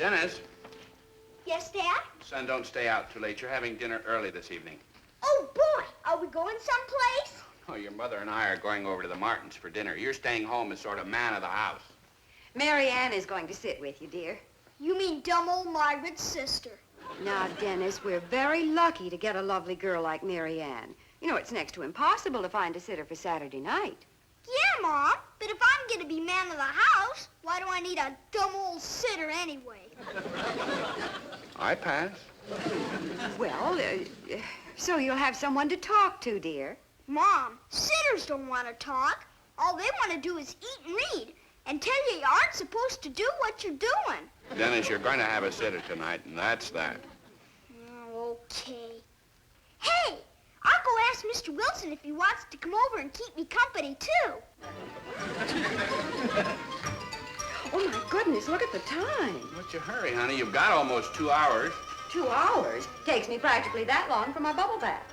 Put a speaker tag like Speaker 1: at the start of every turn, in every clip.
Speaker 1: Dennis.
Speaker 2: Yes, Dad?
Speaker 1: Son, don't stay out too late. You're having dinner early this evening.
Speaker 2: Oh, boy. Are we going someplace?
Speaker 1: Oh, your mother and I are going over to the Martins for dinner. You're staying home as sort of man of the house.
Speaker 3: Mary Ann is going to sit with you, dear.
Speaker 2: You mean dumb old Margaret's sister.
Speaker 3: Now, Dennis, we're very lucky to get a lovely girl like Mary Ann. You know, it's next to impossible to find a sitter for Saturday night.
Speaker 2: Yeah, Mom, but if I'm going to be man of the house, why do I need a dumb old sitter anyway?
Speaker 1: I pass.
Speaker 3: Well, so you'll have someone to talk to, dear.
Speaker 2: Mom, sitters don't want to talk. All they want to do is eat and read and tell you aren't supposed to do what you're doing.
Speaker 1: Dennis, you're going to have a sitter tonight, and that's that.
Speaker 2: Oh, okay. Hey, I'll go ask Mr. Wilson if he wants to come over and keep me company, too.
Speaker 3: Oh, my goodness, look at the time.
Speaker 1: What's your hurry, honey? You've got almost 2 hours.
Speaker 3: 2 hours? Takes me practically that long for my bubble bath.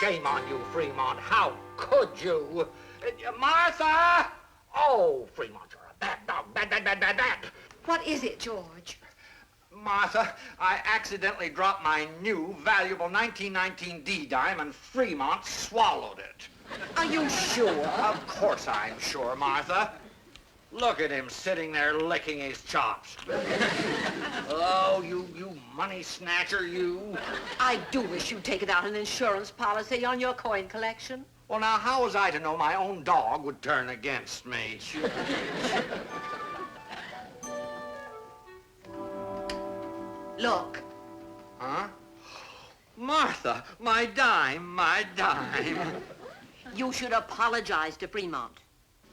Speaker 4: Shame on you, Fremont. How could you? Martha! Oh, Fremont, you're a bad dog. Bad.
Speaker 3: What is it, George?
Speaker 4: Martha, I accidentally dropped my new, valuable 1919 D-dime and Fremont swallowed it.
Speaker 3: Are you sure?
Speaker 4: Of course I'm sure, Martha. Look at him sitting there licking his chops. Oh, you money snatcher, you.
Speaker 5: I do wish you'd taken out an insurance policy on your coin collection.
Speaker 4: Well, now, how was I to know my own dog would turn against me?
Speaker 5: Look.
Speaker 4: Huh? Martha, my dime.
Speaker 5: You should apologize to Fremont.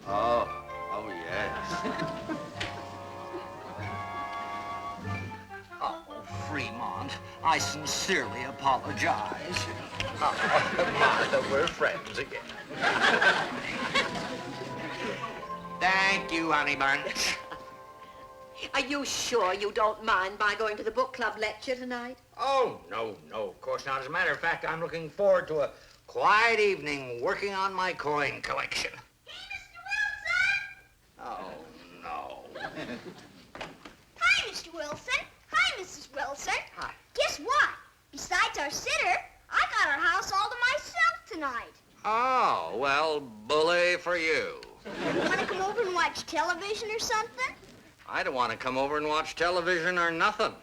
Speaker 4: Oh, yes. Oh, Fremont, I sincerely apologize. Martha, we're friends again. Thank you, honey bunch.
Speaker 5: Are you sure you don't mind my going to the book club lecture tonight?
Speaker 4: Oh, no, of course not. As a matter of fact, I'm looking forward to a quiet evening working on my coin collection. Oh, no.
Speaker 2: Hi, Mr. Wilson. Hi, Mrs. Wilson.
Speaker 4: Hi.
Speaker 2: Guess what? Besides our sitter, I got our house all to myself tonight.
Speaker 4: Oh, well, bully for you.
Speaker 2: You want to come over and watch television or something?
Speaker 4: I don't want to come over and watch television or nothing.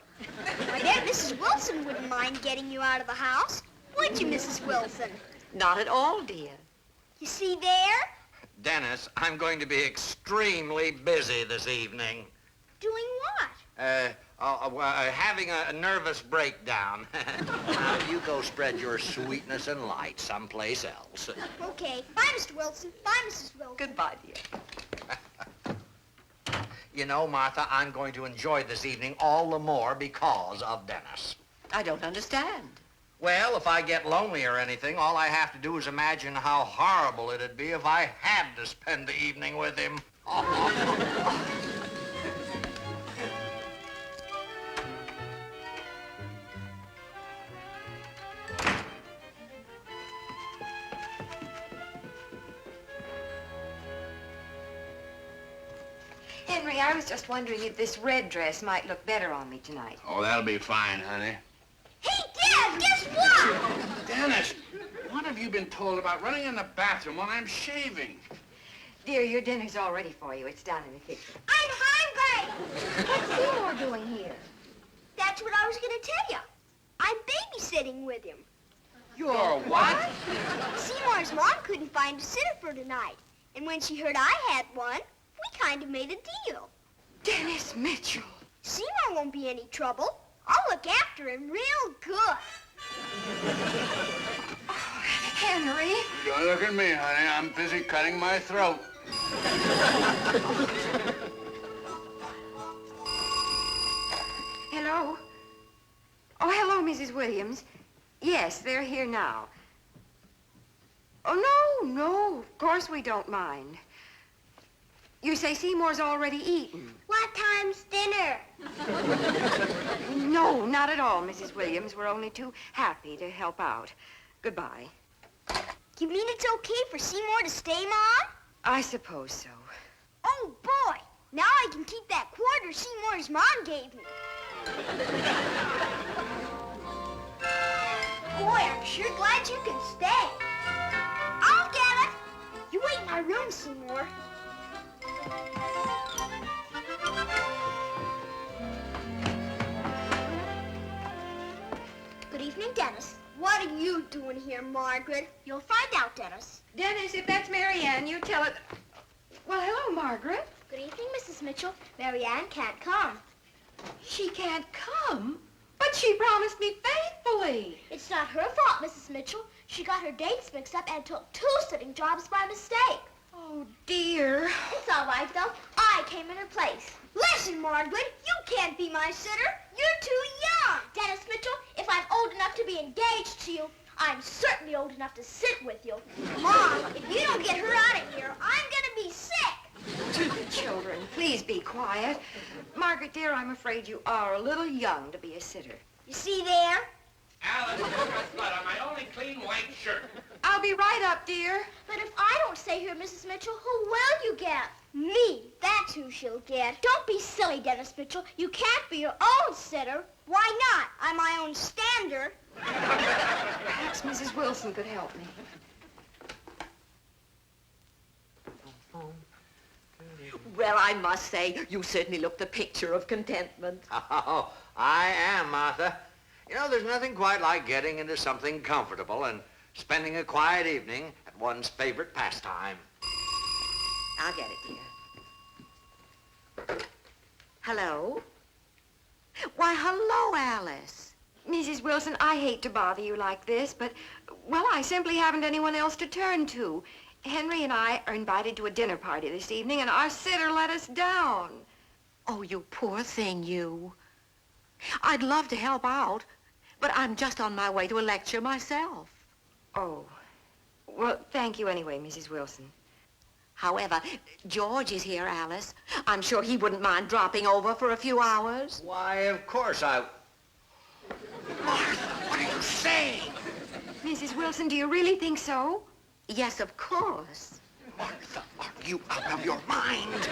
Speaker 2: I bet Mrs. Wilson wouldn't mind getting you out of the house. Would you, Mrs. Wilson?
Speaker 5: Not at all, dear.
Speaker 2: You see there?
Speaker 4: Dennis, I'm going to be extremely busy this evening.
Speaker 2: Doing what?
Speaker 4: Having a nervous breakdown. Now, you go spread your sweetness and light someplace else.
Speaker 2: Okay. Bye, Mr. Wilson. Bye, Mrs. Wilson.
Speaker 5: Goodbye, dear.
Speaker 4: You know, Martha, I'm going to enjoy this evening all the more because of Dennis.
Speaker 5: I don't understand.
Speaker 4: Well, if I get lonely or anything, all I have to do is imagine how horrible it'd be if I had to spend the evening with him.
Speaker 3: Henry, I was just wondering if this red dress might look better on me tonight.
Speaker 1: Oh, that'll be fine, honey.
Speaker 2: Hey, Dad, guess what?
Speaker 1: Dennis, what have you been told about running in the bathroom while I'm shaving?
Speaker 3: Dear, your dinner's all ready for you. It's down in the kitchen.
Speaker 2: I'm hungry.
Speaker 3: What's Seymour doing here?
Speaker 2: That's what I was going to tell you. I'm babysitting with him.
Speaker 1: You're what?
Speaker 2: Seymour's mom couldn't find a sitter for tonight. And when she heard I had one, we kind of made a deal.
Speaker 3: Dennis Mitchell.
Speaker 2: Seymour won't be any trouble. I'll look after him real good.
Speaker 3: Oh, Henry.
Speaker 1: Don't look at me, honey. I'm busy cutting my throat.
Speaker 3: Mrs. Williams. Yes, they're here now. Oh, no, of course we don't mind. You say Seymour's already eaten.
Speaker 2: What time's dinner?
Speaker 3: No, not at all, Mrs. Williams. We're only too happy to help out. Goodbye.
Speaker 2: You mean it's okay for Seymour to stay, Mom?
Speaker 3: I suppose so.
Speaker 2: Oh, boy. Now I can keep that quarter Seymour's mom gave me. Boy, I'm sure glad you can stay. I'll get it. You wait in my room, Seymour. Good evening, Dennis. What are you doing here, Margaret? You'll find out, Dennis.
Speaker 3: Dennis, if that's Mary Ann, you tell it. Well, hello, Margaret.
Speaker 2: Good evening, Mrs. Mitchell. Mary Ann can't come.
Speaker 3: She can't come, but she promised me faithfully.
Speaker 2: It's not her fault, Mrs. Mitchell. She got her dates mixed up and took 2 sitting jobs by mistake.
Speaker 3: Oh, dear.
Speaker 2: It's all right, though. I came in her place. Listen, Margaret, you can't be my sitter. You're too young. Dennis Mitchell, if I'm old enough to be engaged to you, I'm certainly old enough to sit with you. Mom, if you don't get her out of here, I'm gonna be sick.
Speaker 3: Children, please be quiet. Margaret, dear, I'm afraid you are a little young to be a sitter.
Speaker 2: You see there?
Speaker 1: Alice, look at blood on my only clean white shirt.
Speaker 3: I'll be right up, dear.
Speaker 2: But if I don't stay here, Mrs. Mitchell, who will you get? Me. That's who she'll get. Don't be silly, Dennis Mitchell. You can't be your own sitter. Why not? I'm my own stander.
Speaker 3: Perhaps Mrs. Wilson could help me.
Speaker 5: Well, I must say, you certainly look the picture of contentment.
Speaker 4: Oh, I am, Martha. You know, there's nothing quite like getting into something comfortable and spending a quiet evening at one's favorite pastime.
Speaker 5: I'll get it, dear. Hello? Why, hello, Alice.
Speaker 3: Mrs. Wilson, I hate to bother you like this, but, well, I simply haven't anyone else to turn to. Henry and I are invited to a dinner party this evening, and our sitter let us down.
Speaker 5: Oh, you poor thing, you. I'd love to help out, but I'm just on my way to a lecture myself.
Speaker 3: Oh. Well, thank you anyway, Mrs. Wilson.
Speaker 5: However, George is here, Alice. I'm sure he wouldn't mind dropping over for a few hours.
Speaker 4: Why, of course I... Martha, what are you saying?
Speaker 3: Mrs. Wilson, do you really think so?
Speaker 5: Yes, of course.
Speaker 4: Martha, are you out of your mind?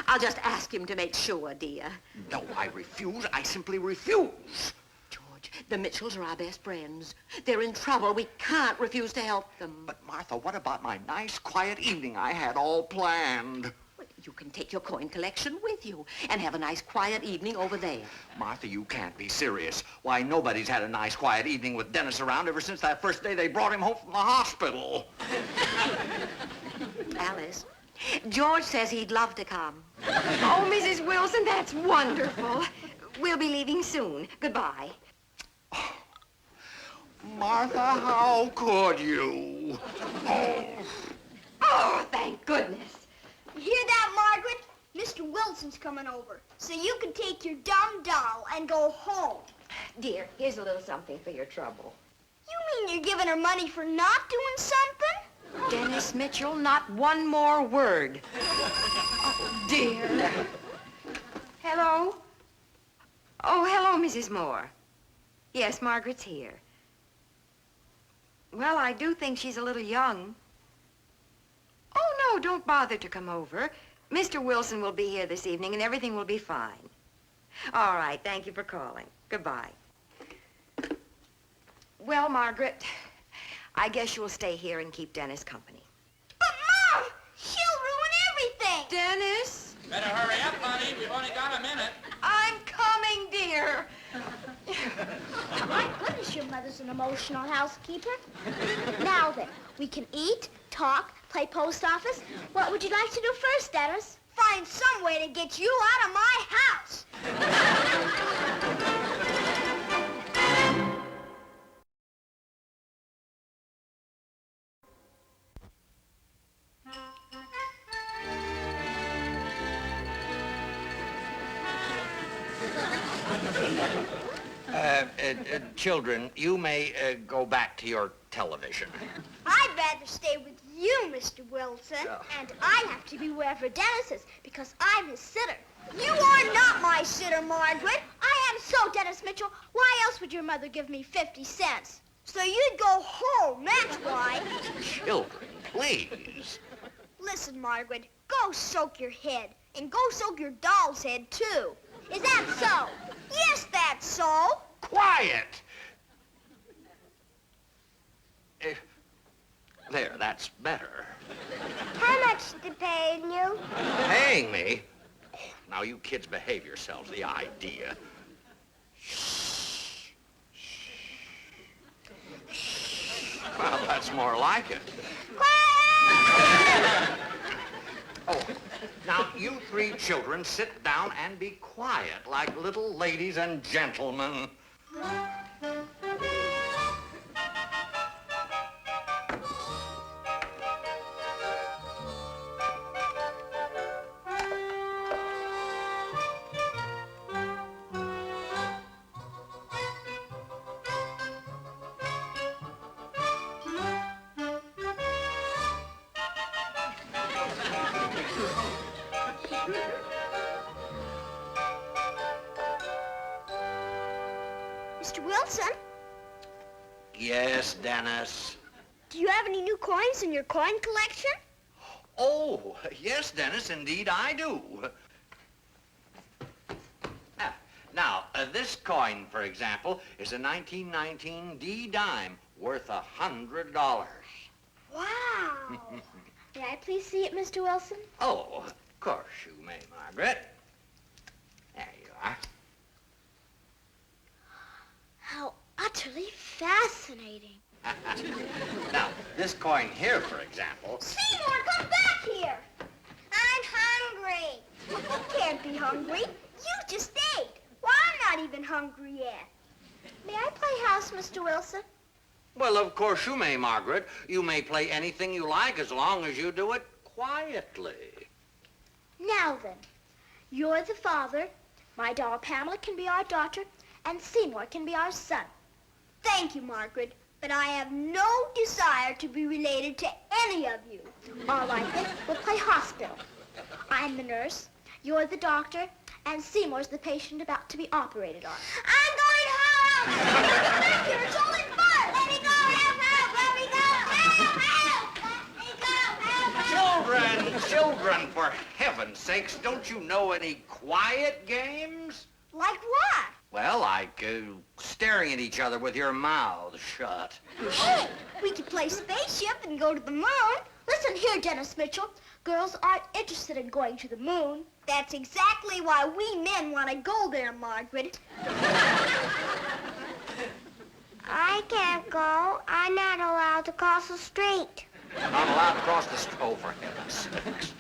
Speaker 5: I'll just ask him to make sure, dear.
Speaker 4: No, I refuse. I simply refuse.
Speaker 5: George, the Mitchells are our best friends. They're in trouble. We can't refuse to help them.
Speaker 4: But, Martha, what about my nice, quiet evening I had all planned?
Speaker 5: Well, you can take your coin collection with you and have a nice, quiet evening over there.
Speaker 4: Martha, you can't be serious. Why, nobody's had a nice, quiet evening with Dennis around ever since that first day they brought him home from the hospital.
Speaker 5: Alice, George says he'd love to come.
Speaker 3: Oh, Mrs. Wilson, that's wonderful. We'll be leaving soon. Goodbye.
Speaker 4: Martha, how could you? Oh.
Speaker 3: Oh, thank goodness.
Speaker 2: You hear that, Margaret? Mr. Wilson's coming over, so you can take your dumb doll and go home.
Speaker 3: Dear, here's a little something for your trouble.
Speaker 2: You mean you're giving her money for not doing something?
Speaker 3: Dennis Mitchell, not one more word. Oh, dear. Hello? Oh, hello, Mrs. Moore. Yes, Margaret's here. Well, I do think she's a little young. Oh, no, don't bother to come over. Mr. Wilson will be here this evening, and everything will be fine. All right, thank you for calling. Goodbye. Well, Margaret, I guess you'll stay here and keep Dennis company.
Speaker 2: But, Mom, she'll ruin everything.
Speaker 3: Dennis?
Speaker 1: Better hurry up, honey. We've only got a minute.
Speaker 3: I'm coming, dear.
Speaker 2: My goodness, your mother's an emotional housekeeper. Now then, we can eat, talk, play post office. What would you like to do first, Dennis? Find some way to get you out of my house.
Speaker 4: children, you may go back to your television.
Speaker 2: I'd rather stay with you, Mr. Wilson.
Speaker 4: Oh.
Speaker 2: And I have to be wherever Dennis is because I'm his sitter. You are not my sitter, Margaret. I am so, Dennis Mitchell. Why else would your mother give me 50 cents? So you'd go home, that's why.
Speaker 4: Children, please.
Speaker 2: Listen, Margaret, go soak your head. And go soak your doll's head, too. Is that so? Yes, that's so.
Speaker 4: Quiet! There, that's better.
Speaker 2: How much to pay you?
Speaker 4: Paying me? Oh, now you kids behave yourselves. The idea. Shh. Well, that's more like it. Oh, now you three children sit down and be quiet like little ladies and gentlemen.
Speaker 2: Mr. Wilson,
Speaker 4: Yes, Dennis.
Speaker 2: do you have any new coins in your coin collection?
Speaker 4: Oh, yes, Dennis, indeed I do. Now, this coin, for example, is a 1919 D-dime worth $100.
Speaker 2: Wow. May I please see it, Mr. Wilson?
Speaker 4: Oh, of course you may, Margaret. There you are.
Speaker 2: How utterly fascinating.
Speaker 4: Now, this coin here, for example.
Speaker 2: Seymour, come back here. I'm hungry. You can't be hungry. You just ate. Well, I'm not even hungry yet. May I play house, Mr. Wilson?
Speaker 4: Well, of course you may, Margaret. You may play anything you like as long as you do it quietly.
Speaker 2: Now then, you're the father, my doll Pamela can be our daughter, and Seymour can be our son. Thank you, Margaret, but I have no desire to be related to any of you. All right, then, we'll play hospital. I'm the nurse, you're the doctor, and Seymour's the patient about to be operated on. I'm going home! Get back here, it's only fun! Let me go! Help! Let me go! Help! Let me go! Help!
Speaker 4: Children, for heaven's sakes, don't you know any quiet games?
Speaker 2: Like what?
Speaker 4: Well, like staring at each other with your mouths shut.
Speaker 2: Oh, we could play spaceship and go to the moon. Listen here, Dennis Mitchell. Girls aren't interested in going to the moon. That's exactly why we men want to go there, Margaret. I can't go. I'm not allowed to cross the street.
Speaker 4: Not allowed to cross the street. Oh, for heaven's sakes.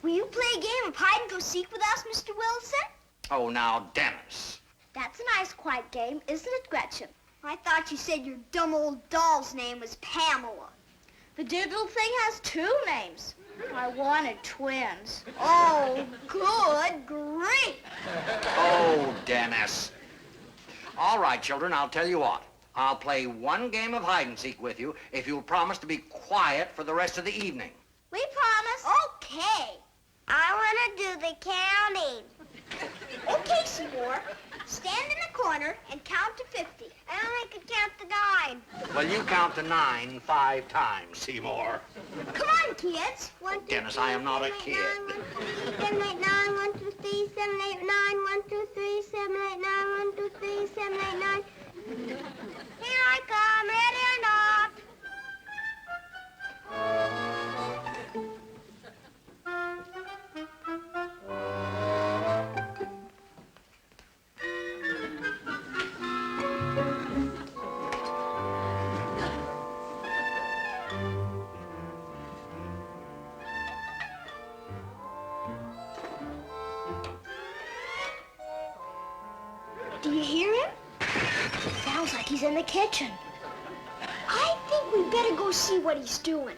Speaker 2: Will you play a game of hide and go seek with us, Mr. Wilson?
Speaker 4: Oh, now, Dennis.
Speaker 2: That's a nice, quiet game, isn't it, Gretchen? I thought you said your dumb old doll's name was Pamela. The diddle thing has two names. I wanted twins. Oh, good grief.
Speaker 4: Oh, Dennis. All right, children, I'll tell you what. I'll play one game of hide-and-seek with you if you'll promise to be quiet for the rest of the evening.
Speaker 2: We promise. Okay. I want to do the counting. Okay, Seymour. Stand in the corner and count to 50. I only can count to 9.
Speaker 4: Well, you count to 9 5 times, Seymour.
Speaker 2: Come on, kids. 1, 2,
Speaker 4: Dennis,
Speaker 2: 3,
Speaker 4: I am not a
Speaker 2: 7, 8,
Speaker 4: kid.
Speaker 2: 9, 1, 2, 3, 7, 8, 9, 1, 2, 3, 7, 8, 9, 1, 2, 3, 7, 8, 9, 1, 2, 3, 7, 8, 9. Here I come, ready or not. Do you hear him? Sounds like he's in the kitchen. I think we better go see what he's doing.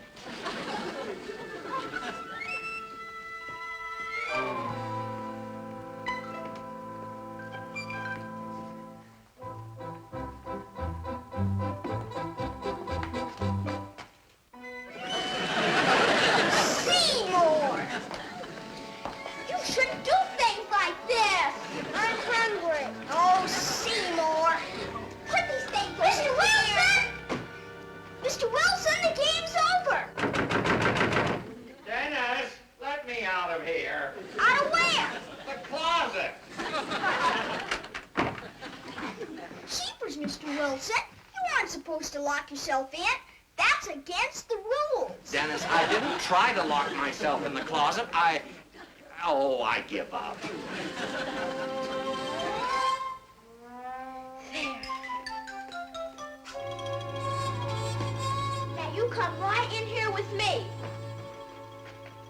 Speaker 2: lock yourself in. That's against the rules.
Speaker 4: Dennis, I didn't try to lock myself in the closet. Oh, I give up.
Speaker 2: There. Now you come right in here with me.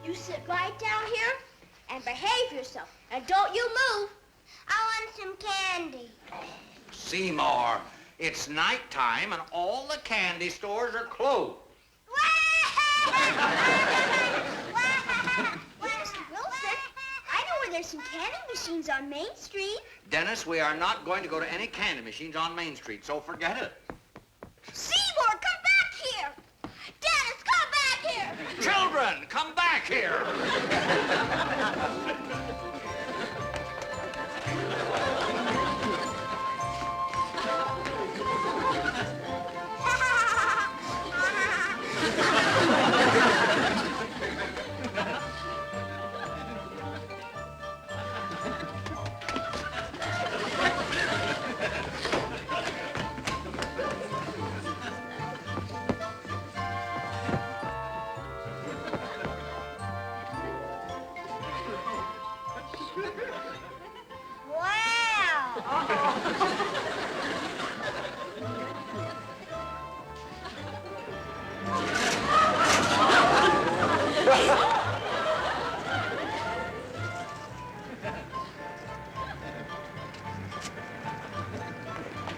Speaker 2: You sit right down here and behave yourself. And don't you move. I want some candy.
Speaker 4: Seymour, it's nighttime and all the candy stores are closed.
Speaker 2: Mr. Wilson, I know where there's some candy machines on Main Street.
Speaker 4: Dennis, we are not going to go to any candy machines on Main Street, so forget it.
Speaker 2: Seymour, come back here. Dennis, come back here.
Speaker 4: Children, come back here.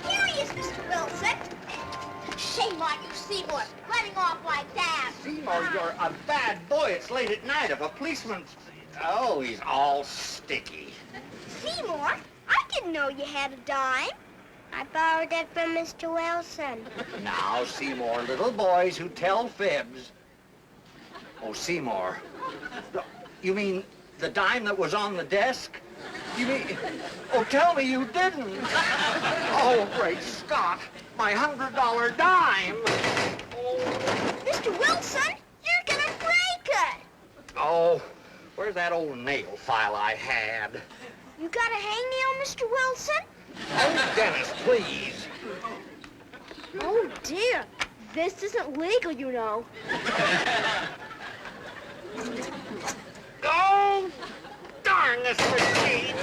Speaker 2: Here he is, Mr. Wilson. Shame on you, Seymour, running off like that.
Speaker 4: Seymour, you're a bad boy. It's late at night. If a policeman... Oh, he's all sticky.
Speaker 2: Seymour, I didn't know you had a dime. I borrowed it from Mr. Wilson.
Speaker 4: Now, Seymour, little boys who tell fibs. Oh, Seymour. You mean the dime that was on the desk? You mean... Oh, tell me you didn't. Oh, great Scott. My $100 dime. Oh.
Speaker 2: Mr. Wilson, you're gonna break it.
Speaker 4: Oh, where's that old nail file I had?
Speaker 2: You got a hangnail, Mr. Wilson?
Speaker 4: Oh, Dennis, please.
Speaker 2: Oh, dear. This isn't legal, you know.
Speaker 4: Oh, darn this machine.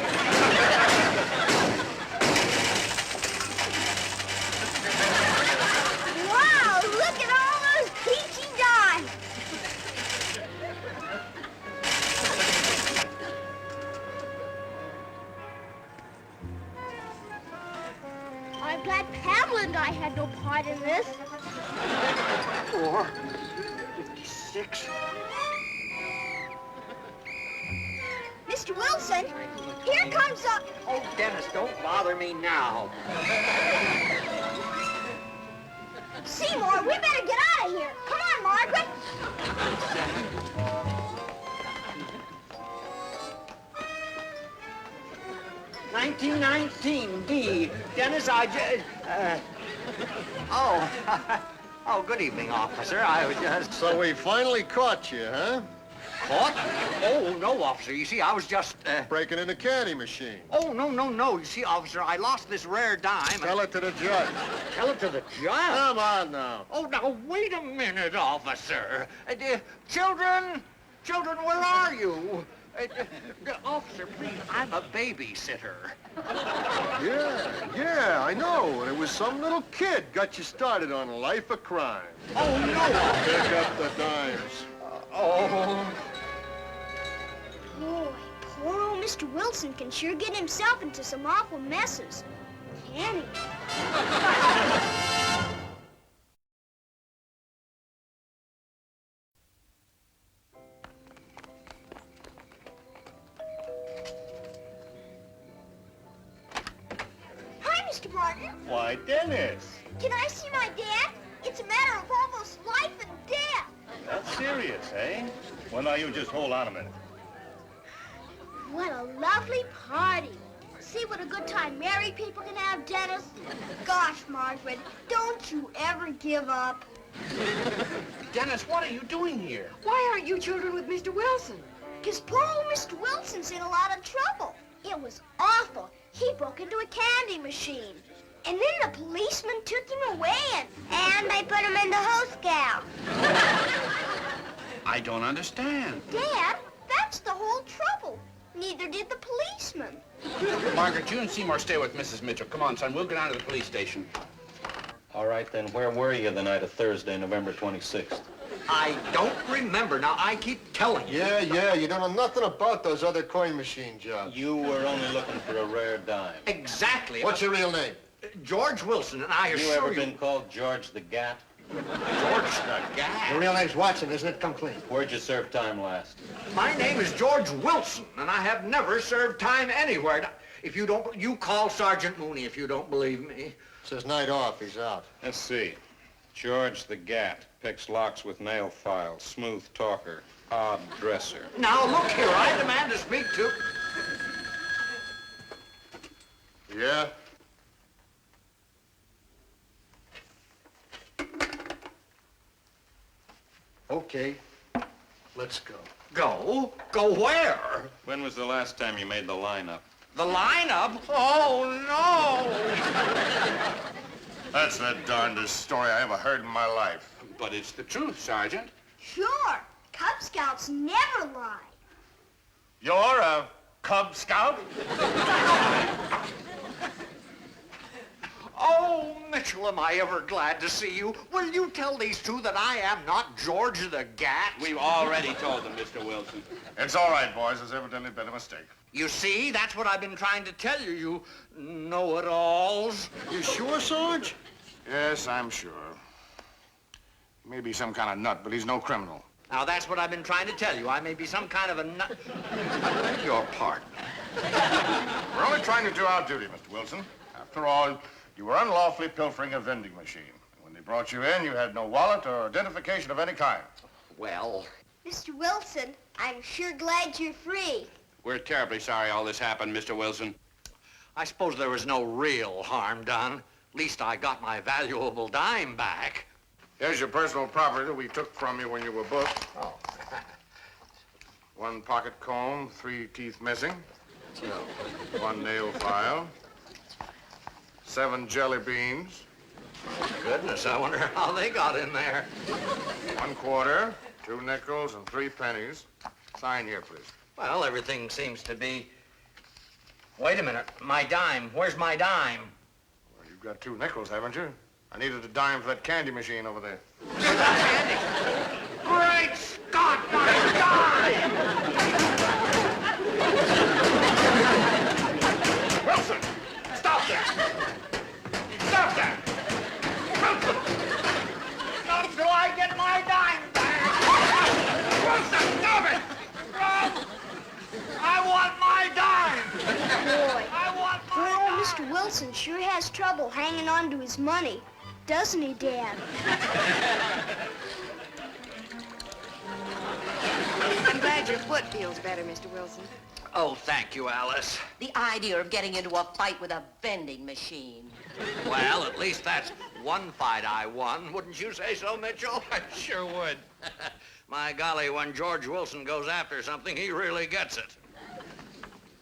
Speaker 2: Wow, look at all those peachy dimes. I'm glad Pamela and I had no part in this.
Speaker 4: 4, 56.
Speaker 2: Mr. Wilson, here comes a...
Speaker 4: Oh, Dennis, don't bother me now.
Speaker 2: Seymour, we better get out of here. Come on, Margaret.
Speaker 4: $19.19 Dennis, oh. Oh, good evening, officer. I was just...
Speaker 6: So we finally caught you, huh?
Speaker 4: Caught? Oh, no, officer. You see, I was just,
Speaker 6: Breaking in a candy machine.
Speaker 4: Oh, no. You see, officer, I lost this rare dime.
Speaker 6: Tell it to the judge.
Speaker 4: Tell it to the judge.
Speaker 6: Come on now.
Speaker 4: Oh, now, wait a minute, officer. Children, where are you? Officer, please, I'm a babysitter.
Speaker 6: Yeah, I know. And it was some little kid got you started on a life of crime.
Speaker 4: Oh, no.
Speaker 6: Pick up the dimes.
Speaker 4: Oh.
Speaker 2: Boy, poor old Mr. Wilson can sure get himself into some awful messes. Can he? Hi, Mr. Martin.
Speaker 6: Why, Dennis.
Speaker 2: Can I see my dad? It's a matter of almost life and death.
Speaker 6: That's serious, eh? Well, now, you just hold on a minute.
Speaker 2: What a lovely party. See what a good time married people can have, Dennis? Gosh, Margaret, don't you ever give up.
Speaker 1: Dennis, what are you doing here?
Speaker 3: Why aren't you children with Mr. Wilson?
Speaker 2: Because poor old Mr. Wilson's in a lot of trouble. It was awful. He broke into a candy machine. And then the policeman took him away and they put him in the host gal.
Speaker 1: I don't understand.
Speaker 2: Dad, that's the whole trouble. Neither did the policeman.
Speaker 1: Margaret, you and Seymour stay with Mrs. Mitchell. Come on, son, we'll go down to the police station.
Speaker 7: All right, then, where were you the night of Thursday, November 26th?
Speaker 4: I don't remember. Now, I keep telling you.
Speaker 6: Yeah, you don't know nothing about those other coin machine jobs.
Speaker 7: You were only looking for a rare dime.
Speaker 4: Exactly.
Speaker 6: What's your real name?
Speaker 4: George Wilson, and I
Speaker 7: You
Speaker 4: assure
Speaker 7: ever
Speaker 4: you...
Speaker 7: been called George the Gat?
Speaker 4: George the
Speaker 6: Your
Speaker 4: Gat?
Speaker 6: real name's Watson, isn't it? Come clean.
Speaker 7: Where'd you serve time last?
Speaker 4: My name is George Wilson, and I have never served time anywhere. If you don't... You call Sergeant Mooney if you don't believe me.
Speaker 6: Says night off, he's out.
Speaker 7: Let's see. George the Gat. Picks locks with nail files. Smooth talker. Odd dresser.
Speaker 4: Now, look here. I demand to speak to...
Speaker 6: Yeah? Okay, let's go.
Speaker 4: Go? Go where?
Speaker 7: When was the last time you made the lineup?
Speaker 4: The lineup? Oh, no!
Speaker 6: That's the darndest story I ever heard in my life.
Speaker 1: But it's the truth, Sergeant.
Speaker 2: Sure, Cub Scouts never lie.
Speaker 6: You're a Cub Scout?
Speaker 4: Oh, Mitchell, am I ever glad to see you. Will you tell these two that I am not George the Gat?
Speaker 1: We've already told them, Mr. Wilson.
Speaker 6: It's all right, boys. There's evidently been a mistake.
Speaker 4: You see, that's what I've been trying to tell you, you know-it-alls.
Speaker 6: You sure, Sarge? Yes, I'm sure. He may be some kind of nut, but he's no criminal.
Speaker 4: Now, that's what I've been trying to tell you. I may be some kind of a nut... I beg your pardon.
Speaker 6: We're only trying to do our duty, Mr. Wilson. After all, you were unlawfully pilfering a vending machine. When they brought you in, you had no wallet or identification of any kind.
Speaker 4: Well...
Speaker 2: Mr. Wilson, I'm sure glad you're free.
Speaker 1: We're terribly sorry all this happened, Mr. Wilson.
Speaker 4: I suppose there was no real harm done. At least I got my valuable dime back.
Speaker 6: Here's your personal property that we took from you when you were booked.
Speaker 4: Oh.
Speaker 6: One pocket comb, 3 teeth missing. 1 nail file. 7 jelly beans.
Speaker 4: Goodness, I wonder how they got in there.
Speaker 6: 1 quarter, 2 nickels, and 3 pennies. Sign here, please.
Speaker 4: Well, everything seems to be... Wait a minute. My dime. Where's my dime?
Speaker 6: Well, you've got 2 nickels, haven't you? I needed a dime for that candy machine over there.
Speaker 4: Great Scott, my dime! Wilson! Stop that! Stop that! Wilson! Not until I get my dime back! Wilson, stop it! Run! I want my dime!
Speaker 2: Boy,
Speaker 4: I want
Speaker 2: poor
Speaker 4: my
Speaker 2: old
Speaker 4: dime!
Speaker 2: Mr. Wilson sure has trouble hanging on to his money. Doesn't he, Dad?
Speaker 3: I'm glad your foot feels better, Mr. Wilson.
Speaker 4: Oh, thank you, Alice.
Speaker 5: The idea of getting into a fight with a vending machine.
Speaker 4: Well, at least that's one fight I won. Wouldn't you say so, Mitchell?
Speaker 1: I sure would.
Speaker 4: My golly, when George Wilson goes after something, he really gets it.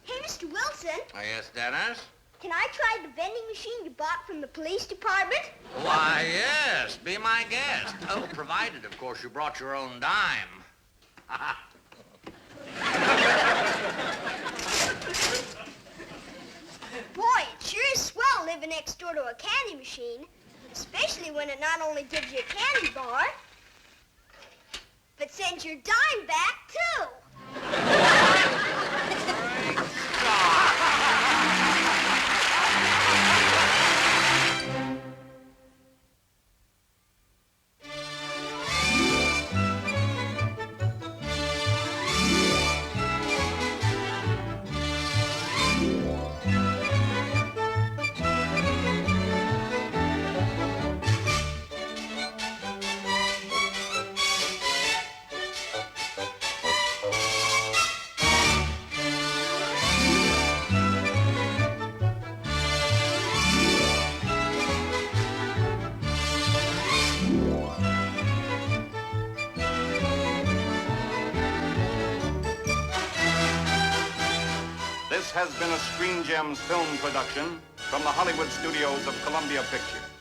Speaker 2: Hey, Mr. Wilson,
Speaker 4: Yes, Dennis?
Speaker 2: can I try the vending machine you bought from the police department?
Speaker 4: Why, yes. Be my guest. Oh, provided, of course, you brought your own dime.
Speaker 2: Boy, it sure is swell living next door to a candy machine, especially when it not only gives you a candy bar, but sends your dime back, too.
Speaker 1: This has been a Screen Gems film production
Speaker 8: from the Hollywood studios of Columbia Pictures.